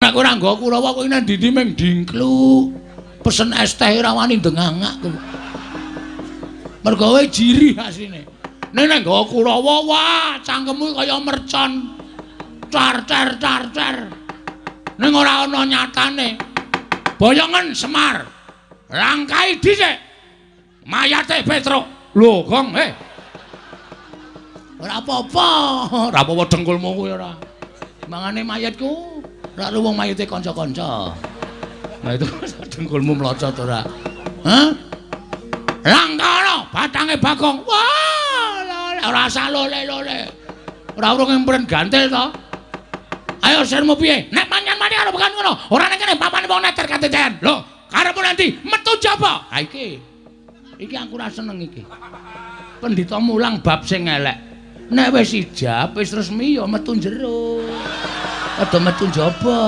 Nek kowe ora nggo Kurawa kowe nang ndi ming dingklu. Pesen es teh ora wani ndengangak kowe. Mergo kowe jiri asine. Nek nggo Kurawa wah cangkemmu kaya mercon. Car. Ning ora ana nyatane. Boyongen Semar. Langkai dhisik. Mayate Petruk. Lho, Gong, Ora apa-apa dengkulmu kuwi ora. Mangane mayatku ora wong mayite kanca-kanca. Nah itu dengkulmu mlocot ora. Hah? Langkana batange Bagong. Wah, ora usah lole-lole. Ora urung empren gantil to. Ayo sirmu piye? Nek manyan-mani karo bekan ngono, ora ning kene papane wong neter katetean. Lho, karepmu nanti metu jaba. Ha iki. Iki aku ora seneng iki. Pendhita mulang bab sing elek. Nek wis ijab wis resmi ya metu jero. Aja metu njaba.